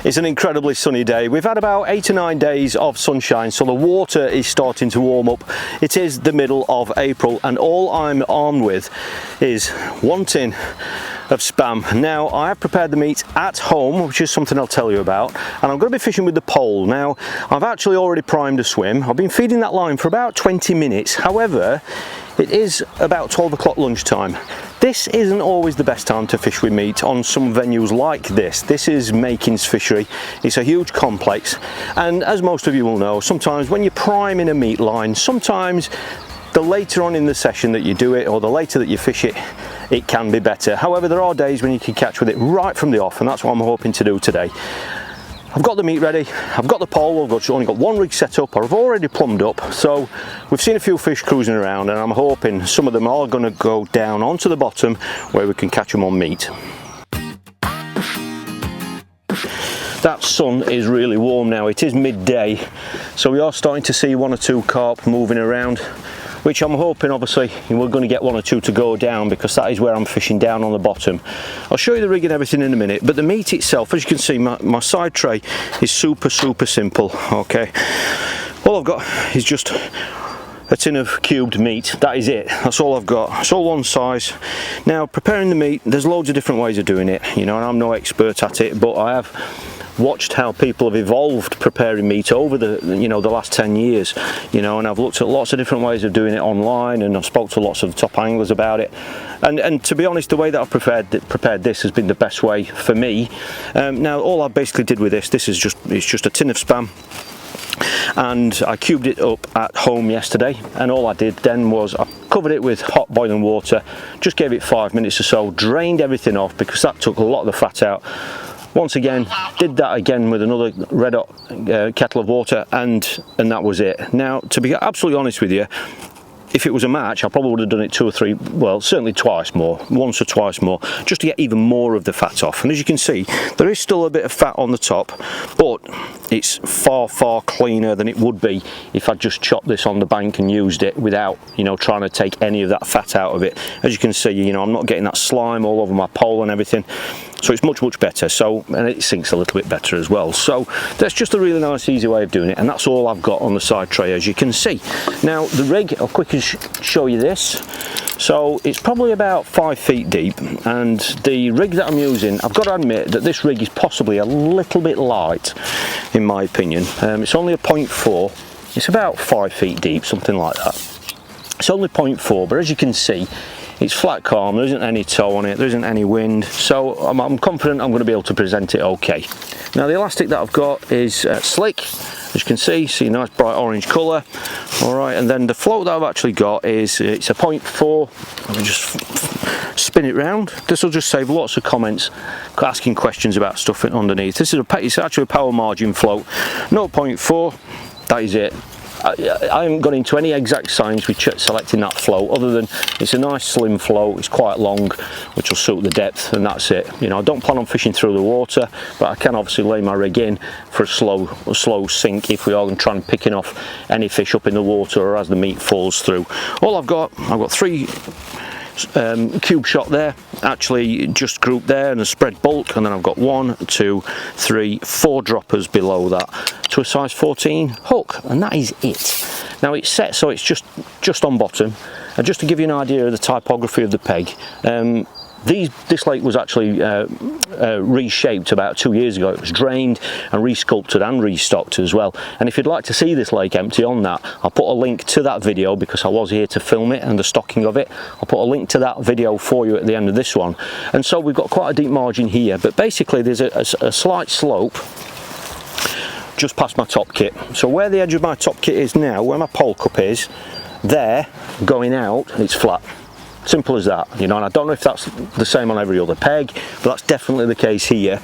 It's an incredibly sunny day. We've had about 8 or 9 days of sunshine, so the water is starting to warm up. It is the middle of April and all I'm armed with is 1 tin of spam. Now, I have prepared the meat at home, which is something I'll tell you about, and I'm going to be fishing with the pole. Now, I've actually already primed a swim. I've been feeding that line for about 20 minutes. However, it is about 12 o'clock lunchtime. This isn't always the best time to fish with meat on some venues like this. This is Makins Fishery. It's a huge complex, and as most of you will know, sometimes when you're priming a meat line, sometimes the later on in the session that you do it, or the later that you fish it, it can be better. However, there are days when you can catch with it right from the off, and that's what I'm hoping to do today. I've got the meat ready, I've got the pole, I've only got one rig set up, I've already plumbed up, so we've seen a few fish cruising around and I'm hoping some of them are going to go down onto the bottom where we can catch them on meat. That sun is really warm now. It is midday, so we are starting to see 1 or 2 carp moving around, which I'm hoping, obviously, we're going to get 1 or 2 to go down, because that is where I'm fishing, down on the bottom. I'll show you the rig and everything in a minute, but the meat itself, as you can see, my side tray is super simple. Okay, all I've got is just a tin of cubed meat. That is it. That's all I've got. It's all one size. Now, preparing the meat, there's loads of different ways of doing it, you know, and I'm no expert at it, but I have watched how people have evolved preparing meat over the last 10 years, you know, and I've looked at lots of different ways of doing it online, and I've spoke to lots of top anglers about it, and to be honest, the way that I've prepared this has been the best way for me. Now, all I basically did with this is just a tin of spam, and I cubed it up at home yesterday, and all I did then was I covered it with hot boiling water, just gave it 5 minutes or so, drained everything off because that took a lot of the fat out. Once again, did that again with another red hot kettle of water, and that was it. Now, to be absolutely honest with you, if it was a match, I probably would have done it 2 or 3, well, certainly twice more, once or twice more, just to get even more of the fat off. And as you can see, there is still a bit of fat on the top, but it's far cleaner than it would be if I'd just chopped this on the bank and used it without, you know, trying to take any of that fat out of it. As you can see, you know, I'm not getting that slime all over my pole and everything. So it's much better, and it sinks a little bit better as well. So that's just a really nice, easy way of doing it, and that's all I've got on the side tray, as you can see. Now, the rig, I'll quickly show you this. So it's probably about 5 feet deep, and the rig that I'm using, I've got to admit that this rig is possibly a little bit light, in my opinion. It's only a 0.4. It's about 5 feet deep, something like that. It's only 0.4, but as you can see, it's flat calm, there isn't any tow on it, there isn't any wind, so I'm confident I'm going to be able to present it okay. Now, the elastic that I've got is slick, as you can see nice bright orange colour. Alright, and then the float that I've actually got it's a 0.4. Let me just spin it round. This will just save lots of comments asking questions about stuff underneath. It's actually a power margin float, 0.4, that is it. I haven't gone into any exact science with selecting that float, other than it's a nice slim float, it's quite long, which will suit the depth, and that's it. You know, I don't plan on fishing through the water, but I can obviously lay my rig in for a slow sink if we are going to try and picking off any fish up in the water or as the meat falls through. All I've got 3 cube shot there, actually just grouped there, and a spread bulk, and then I've got 1, 2, 3, 4 droppers below that to a size 14 hook, and that is it. Now, it's set so it's just on bottom, and just to give you an idea of the typography of the peg, this lake was actually reshaped about 2 years ago. It was drained and resculpted and restocked as well. And if you'd like to see this lake empty on that, I'll put a link to that video, because I was here to film it and the stocking of it. I'll put a link to that video for you at the end of this one. And so we've got quite a deep margin here, but basically there's a slight slope just past my top kit. So where the edge of my top kit is now, where my pole cup is, there, going out, it's flat. Simple as that, you know, and I don't know if that's the same on every other peg, but that's definitely the case here,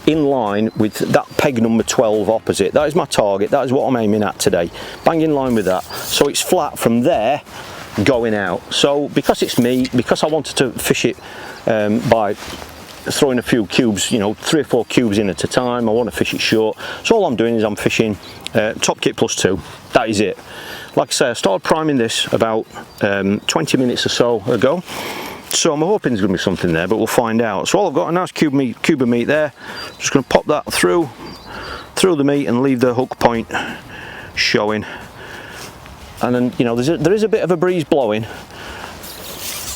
in line with that peg number 12 opposite. That is my target, that is what I'm aiming at today, bang in line with that. So it's flat from there going out. So because it's me, because I wanted to fish it by throwing a few cubes, you know, 3 or 4 cubes in at a time, I want to fish it short, so all I'm doing is I'm fishing top kit plus 2, that is it. Like I say, I started priming this about 20 minutes or so ago, So I'm hoping there's going to be something there, but we'll find out. So all I've got a nice cube of meat there. Just going to pop that through the meat and leave the hook point showing. And then, you know, there is a bit of a breeze blowing,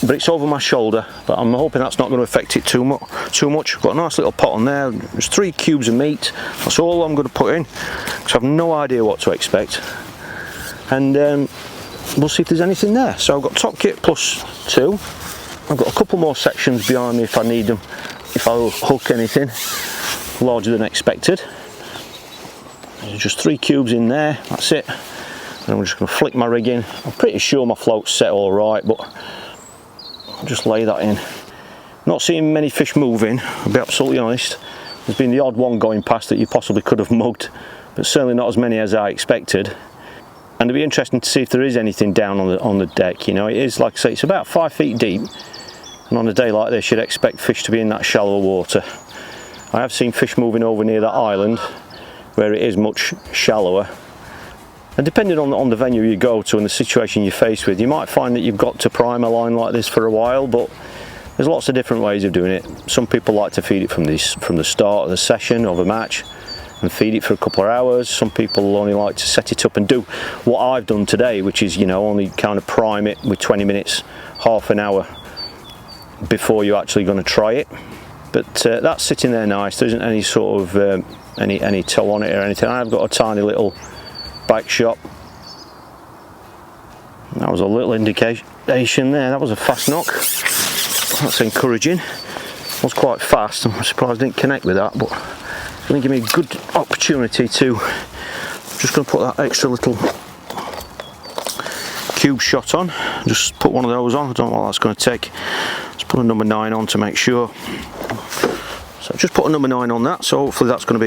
but it's over my shoulder, but I'm hoping that's not going to affect it too much. I've got a nice little pot on there. There's 3 cubes of meat. That's all I'm going to put in, because I have no idea what to expect. And we'll see if there's anything there. So I've got top kit plus 2. I've got a couple more sections behind me if I need them, if I hook anything larger than expected. There's just 3 cubes in there, that's it. And I'm just going to flick my rig in. I'm pretty sure my float's set all right, but I'll just lay that in. Not seeing many fish moving, I'll be absolutely honest. There's been the odd one going past that you possibly could have mugged, but certainly not as many as I expected. And it'll be interesting to see if there is anything down on the deck. You know, it is, like I say, it's about 5 feet deep. And on a day like this, you'd expect fish to be in that shallow water. I have seen fish moving over near that island, where it is much shallower. And depending on the venue you go to and the situation you're faced with, you might find that you've got to prime a line like this for a while, but there's lots of different ways of doing it. Some people like to feed it from the start of the session of a match and feed it for a couple of hours. Some people only like to set it up and do what I've done today, which is, you know, only kind of prime it with 20 minutes, half an hour before you're actually going to try it. But that's sitting there nice. There isn't any sort of any toe on it or anything. I've got a tiny little back shot. That was a little indication there. That was a fast knock. That's encouraging. It was quite fast. I'm surprised I didn't connect with that, but it's going to give me a good opportunity to. I'm just going to put that extra little cube shot on. Just put one of those on. I don't know what that's going to take. Let's put a number 9 on to make sure. So just put a number 9 on that. So hopefully that's going to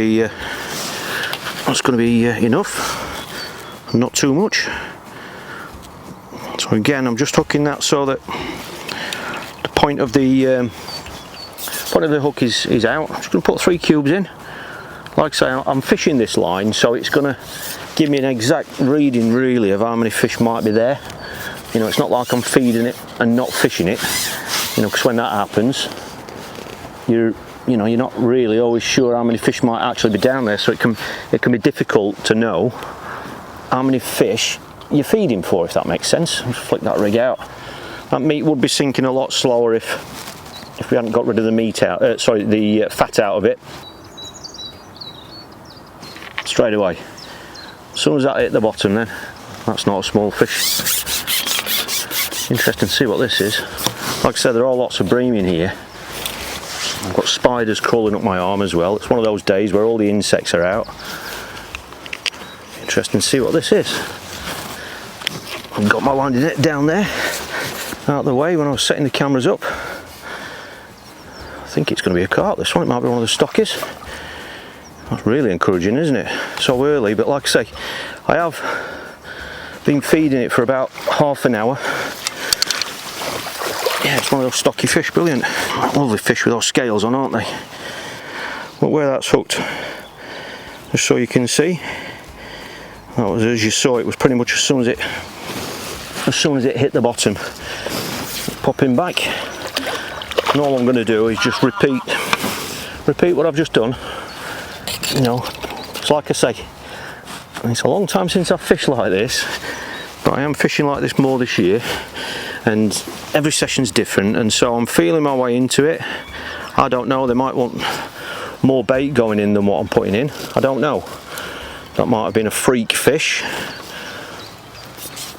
be enough. Not too much. So again, I'm just hooking that so that the point of the hook is out. I'm just going to put 3 cubes in. Like I say, I'm fishing this line, so it's going to give me an exact reading really of how many fish might be there. You know, it's not like I'm feeding it and not fishing it. You know, because when that happens, you're not really always sure how many fish might actually be down there. So it can be difficult to know how many fish you're feeding for, if that makes sense. Just flick that rig out. That meat would be sinking a lot slower if we hadn't got rid of the meat out. The fat out of it straight away. As soon as that hit the bottom, then that's not a small fish. Interesting to see what this is. Like I said, there are lots of bream in here. I've got spiders crawling up my arm as well. It's one of those days where all the insects are out. Interesting to see what this is. I've got my landing net down there, out of the way when I was setting the cameras up. I think it's going to be a carp, this one. It might be one of the stockies. That's really encouraging, isn't it? So early, but like I say, I have been feeding it for about half an hour. Yeah, it's one of those stocky fish, brilliant. Lovely fish with those scales on, aren't they? But where that's hooked, just so you can see, that was, as you saw, it was pretty much as soon as it hit the bottom. Popping back. And all I'm going to do is just repeat what I've just done. You know, it's like I say, it's a long time since I've fished like this, but I am fishing like this more this year, and every session's different, and so I'm feeling my way into it. I don't know, they might want more bait going in than what I'm putting in. I don't know. That might have been a freak fish.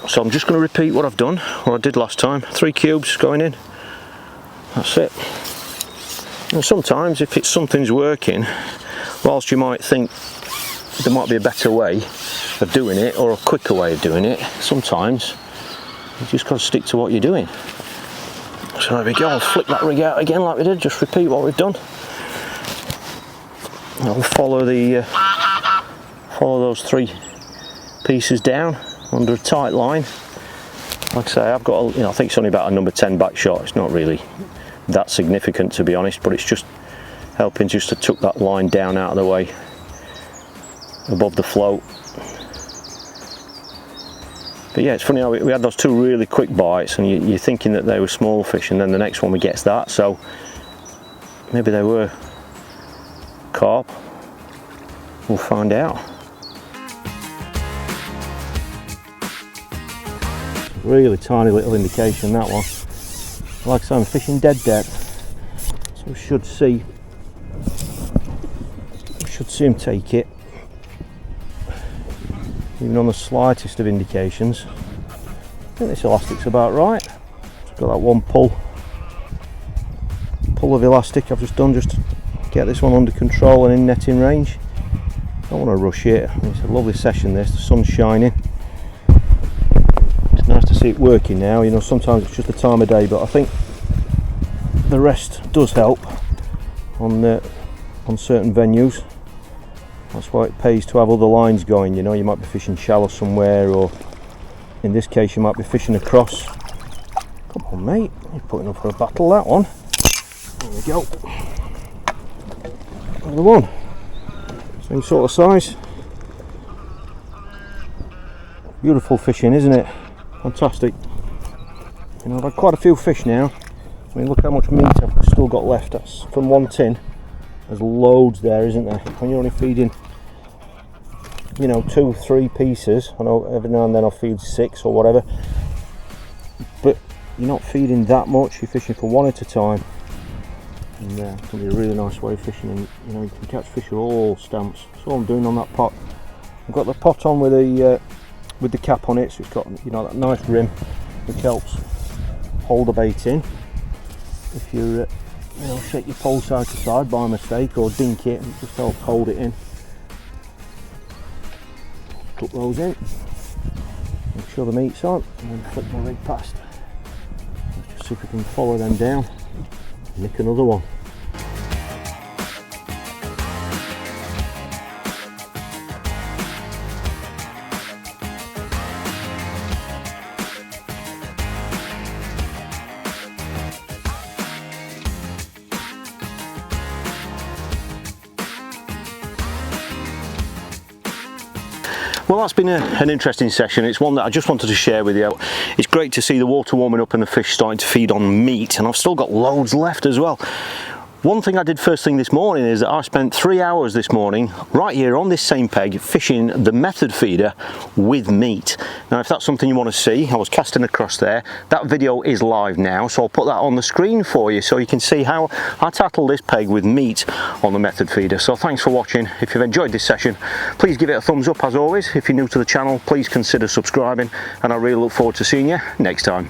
So I'm just going to repeat what I've done, what I did last time. 3 cubes going in. That's it. And sometimes if something's working, whilst you might think there might be a better way of doing it or a quicker way of doing it, sometimes you just got to stick to what you're doing. So there we go. I'll flick that rig out again like we did. Just repeat what we've done. I'll follow those 3 pieces down under a tight line. Like I say, I've got I think it's only about a number 10 back shot. It's not really that significant, to be honest, but it's just helping just to tuck that line down out of the way above the float. But yeah, it's funny how we had those two really quick bites, and you're thinking that they were small fish, and then the next one we get's that. So maybe they were carp. We'll find out. Really tiny little indication, that one. Like I say, I'm fishing dead depth, so we should see him take it, even on the slightest of indications. I think this elastic's about right. It's got that one pull of elastic I've just done just to get this one under control and in netting range. Don't want to rush it. It's a lovely session this, the sun's shining. It's nice to see it working now. You know, sometimes it's just the time of day, but I think the rest does help on certain venues. That's why it pays to have other lines going. You know, you might be fishing shallow somewhere, or in this case you might be fishing across. Come on mate, you're putting up for a battle, that one. There we go. Another one. Same sort of size. Beautiful fishing, isn't it? Fantastic. You know, I've had quite a few fish now. I mean, look how much meat I've still got left. That's from one tin. There's loads there, isn't there? When you're only feeding, you know, 2-3 pieces. I know every now and then I'll feed 6 or whatever, but you're not feeding that much. You're fishing for one at a time, and it can be a really nice way of fishing. And you know, you can catch fish of all stamps. That's all I'm doing on that pot. I've got the pot on with the cap on it, so it's got, you know, that nice rim which helps hold the bait in. If you're you know, shake your pole side to side by mistake or dink it, and it just helps hold it in. Put those in, make sure the meat's on, and then flip my rig past. Let's just see if we can follow them down and nick another one. Well, that's been an interesting session. It's one that I just wanted to share with you. It's great to see the water warming up and the fish starting to feed on meat, and I've still got loads left as well. One thing I did first thing this morning is that I spent 3 hours this morning right here on this same peg fishing the method feeder with meat. Now if that's something you want to see, I was casting across there. That video is live now, so I'll put that on the screen for you so you can see how I tackle this peg with meat on the method feeder. So thanks for watching. If you've enjoyed this session, please give it a thumbs up as always. If you're new to the channel, please consider subscribing, and I really look forward to seeing you next time.